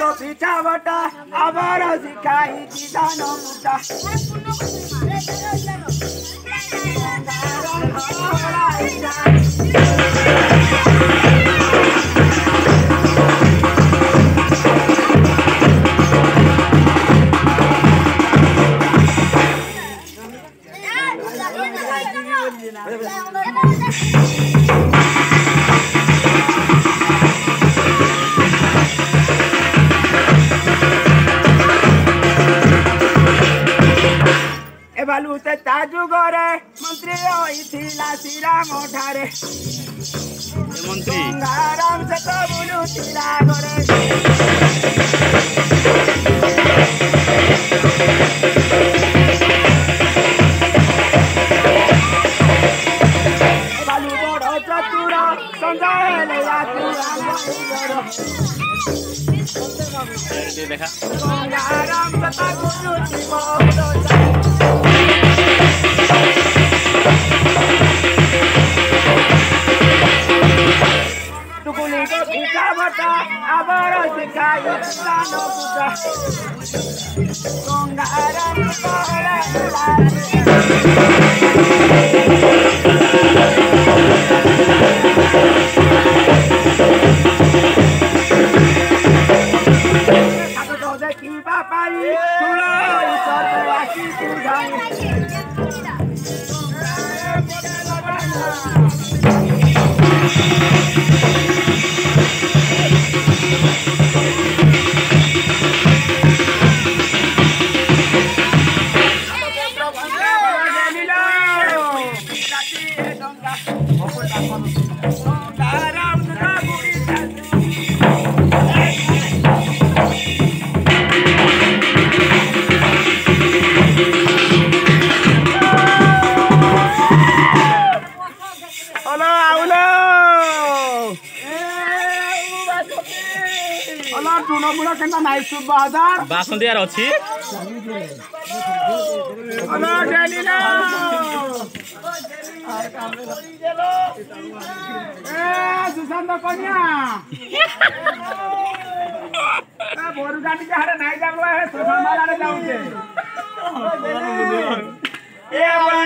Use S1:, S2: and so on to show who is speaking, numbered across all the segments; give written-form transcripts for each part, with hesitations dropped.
S1: तो पिठा बटा आबर सिखाई दान मुटा बालूते ताजू गोरे मंत्री होइथिला श्रीराम ठारे
S2: मंत्री
S1: गंगाराम से तो बुलू तिला गोरे बालू बड़ो चतुर संजय यात्री
S2: देखा
S1: गंगाराम से तो बुलू तिला टुकुली को पिठा बटा आबर सिखाई दान मुटा गंगाराम कहले
S2: बासंती यार अच्छी
S1: सुशांत कन्या बोरू गाड़ी के हारे नहीं जाबलो है सुशांत आड़े जाउछे ए भाई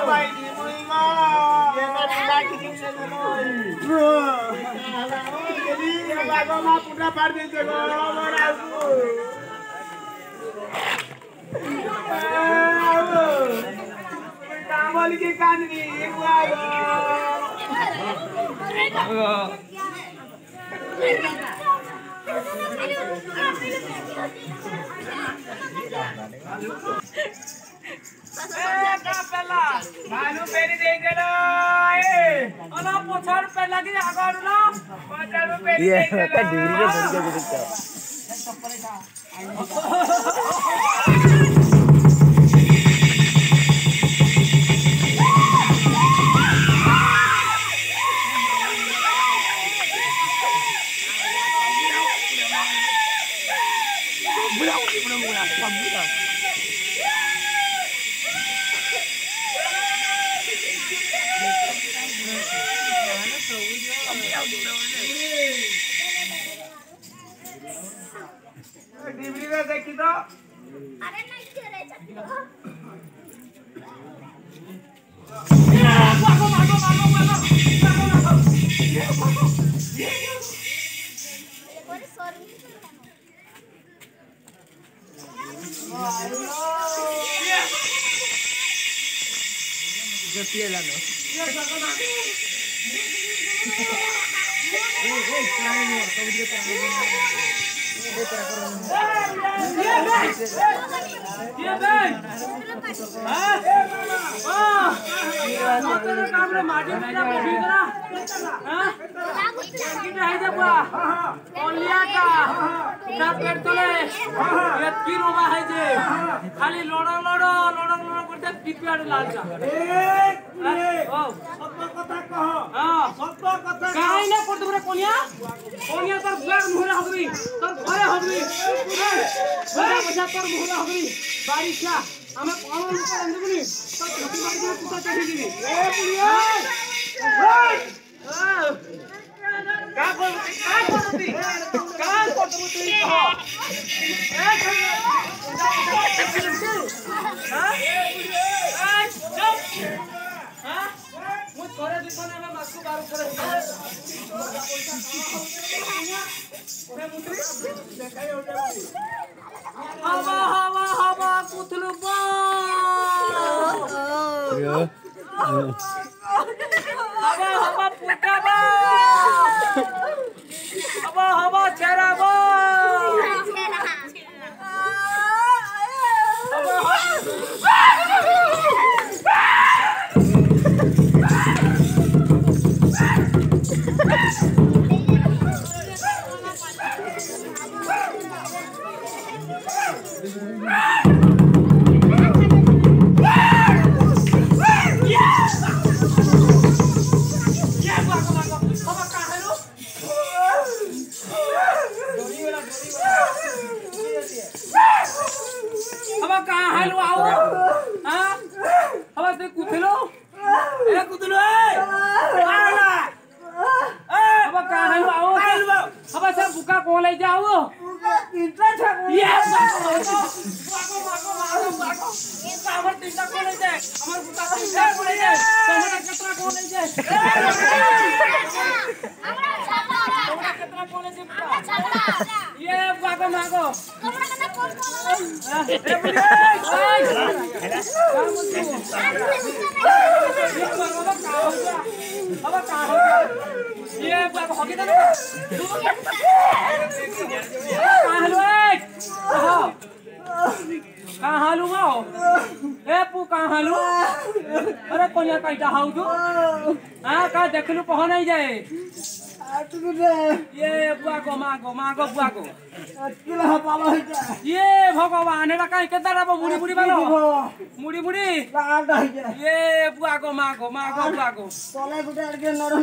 S1: भाई मुइमा ये मेरी लाठी के माँ पूरा पार दीजिए कामल की काननी भानु पेरी देंगे ना अला पोछर पे लगी आगर ना पोछर पेरी ये का डिग्री के भर के दिखता देखी तो अरे नहीं करे खाली लड़ लड़ लड़ लड़ करते पिपियाड़ लाल का काई ना करते बरे कोनिया कोनिया तर ब्लड मुहरा हबरी तर घरे हबरी घरे बजा तर मुहरा हबरी बारिशा हमें कौन लोग अंदरनी तर छोटी बाड़ी में कुत्ता चढ़ी दी ए पुलिया हवा कुथलू हवा पुटाबा हवा चेराबा हवा कहाँ है लो आओ हाँ हवा से कुथलो ए कुथलो हवा कहाँ है लो आओ हवा से बुका कौन ले जाओ तीनटा छाको ये माको हमर तीनटा कौन ले जाए हमर बुका तीनटा कौन ले जाए तोहरा कितना कौन ले जाए तोहरा कितना कौन ले जाए ये बाको माको ये हॉकी था कहाँ हालू माओ ए पू कहाँ हालू अरे कौन यार कैसा हाउ तू हाँ कहाँ देख लू पहुँच नहीं जाए ये बुआ को बुआ को ये भगवान एटा कहीं के दादा मुड़ी मुड़ी बालो मुड़ी मुड़ी ये बुआ को बुआ को
S3: तले गुटे के नड़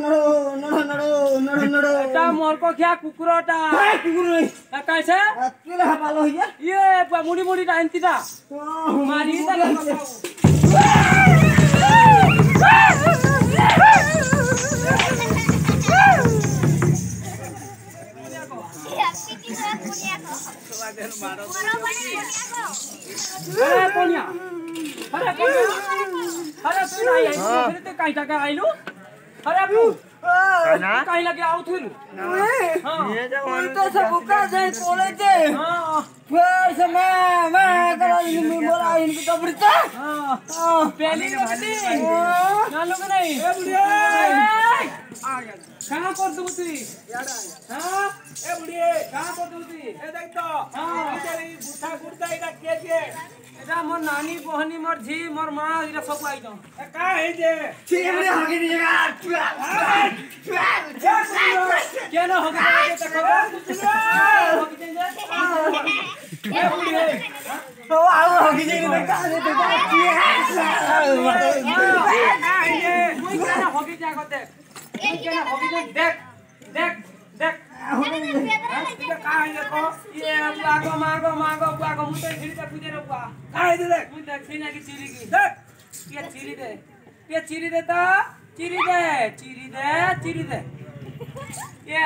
S1: एटा मोर को क्या कुकुरटा
S3: कुकुर
S1: कैसे
S3: अकेला हवालो है
S1: ये बुआ मुड़ी मुड़ी डांतीटा मारी ता अरे कोनिया अरे तू नहीं आई फिर ते काई टका आइलू अरे तू काई लगे आउ थू हां
S3: ये जो तो सब बुका जाए कॉलेज हां फिर से मैं करा इन बोला इनकी तो बुढ़ता
S1: हां पहली लगती ना लोग नहीं ए बुढ़िया आ गया कहां कर दू तू हां ए बुढ़िए कहां कर दू तू ए देख तो हां तेरी बुढ़ा गुड़का इरा के एटा मोर नानी बहनी मोर झी मोर मां इरा सब आई दो ए का है जे
S3: चिमड़ी होगी दी जगह
S1: क्या ना होगी दे तक होगी दे ए बुढ़िए
S3: तो आओ होगी दी का दे तो
S1: क्या होगी जा करते क्या होगी देख देख देख ये मागो मुझे खिली तक पूजे रुपा काय दे देख मुझे खिना की चिरी की देख ये चिरी दे तो चिरी दे ये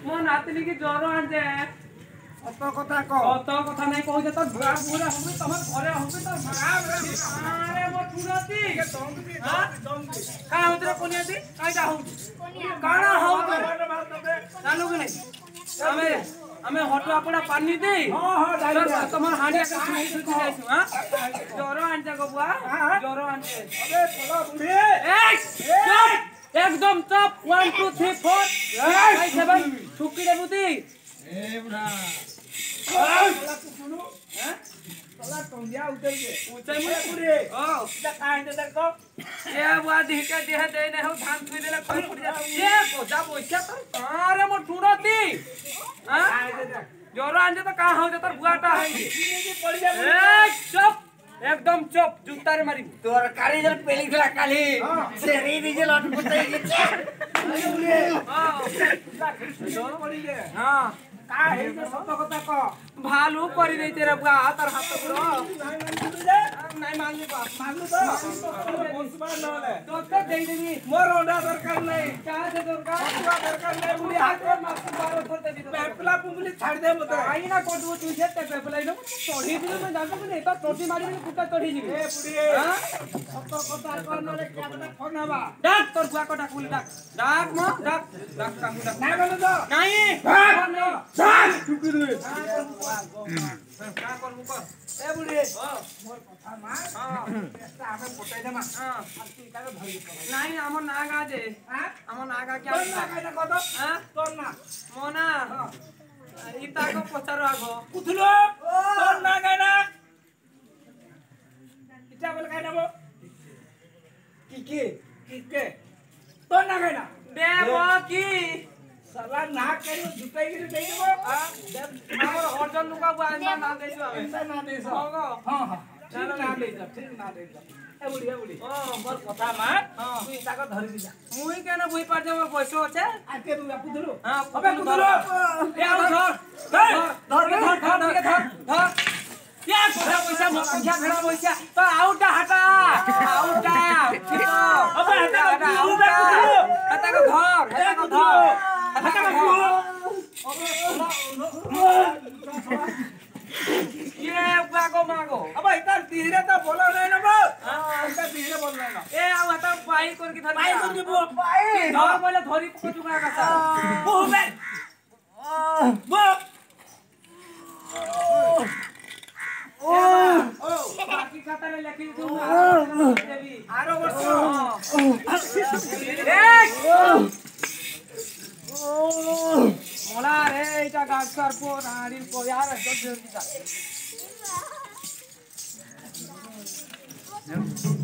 S1: मो नातनी की ज्वर आनजे अत कथा नहीं कहू जे तो बुआ बुरा होबे तमर घरे होबे तो अरे मो ठुरती हां का उतरे कोनियाती काईटा हो काना हो जानू के नहीं हमें हटो अपना पानी दे हां तमर हांडिया के सुती जाइछु हां ज्वर आनजे गो बुआ ज्वर आनजे अबे चलो बुढ़े एकदम टॉप 1 2 3 4 5 7 ठुकी दे बुती ए बुढ़ा सुनो हैं तला टंगिया उतर के ऊंचे में पूरे इटा काहे दे देखो ये बुआ दिहके देह दे ने हो धान थुई देले खोई पड़ जा ये गोजा बोइछा तो अरे मो ठुरती हां जोर आंजे तो का हो जे तोर बुआटा है ये पड़ जा ए चुप एकदम चुप जूता रे मारी
S3: तोर कारीगर पेली खला काली सेरी दीजे लटपटाई के
S1: हां जोर पड़ी के हां का हे जे सत कथा क भालू करि देते रे बुआ तार हाथ पुरो নাই মানলি বা মানলু তো বসবা নলে তোতে দেই দেবি মোর ওডা দরকার নাই কাছে দরকার দরকার নাই বুড়ি হাতে মাছ মারো ধরতে দিতে পেপলা পুমলি ছাড় দে মতে আই না কোটু তুই যে পেপলা ইনো চড়ি দিলে না জানতো না তো চড়ি মারি দিলে কুটা চড়ি দিবি এ বুড়ি হ্যাঁ সত কথা কর নলে কেটা ফোন হবা ডাক তোর বুয়া কটা কুলি ডাক ডাক মো ডাক ডাক কামু ডাক নাই বলো তো নাই ডাক চুপি রে কা করবো কর এ বুড়ি মোর কথা মা এটা আমি পটাই দেমা আর তুই কাকে ধরি নাই আমার নাগ আছে হ্যাঁ আমার নাগ কি আছে নাগ এটা কত হ্যাঁ তোর না মোনা ইতাকে পচারো আগো কুথলো তোর নাগ না ইটা বলে কাই দেব কি কে তোর নাগ না দেব কি साला नाक के झुकाई के दे देबो हमर अर्जन लुका बुआ ना देसो हमें ना देसो हां हां चलो ना देसो ठीक ना देसो ए बुढ़ी ओ मोर कथा मा तू इताको धरि दिजा मुई केना बुई पार जे मोर पैसो আছে आके तू पुदलो हां अबे पुदलो ए आओ धर ये कोठा पैसा मोर पैसा भेड़ा पैसा तो आउटा हटा आउटा अबे हटा आउटा हटा को धर ये बागो मागो अब इतना धीरे तो बोलो नहीं ना बो इतना धीरे बोल नहीं ना ए अब हटा पाई कर के पाई कर के बो पाई धर बोले धरी को चुका का सा बो बे बो ओ बाकी खाता ले लेके तुम आरो वर्ष एक मोला रे इटा गाछ कर पो नारिल को यार सब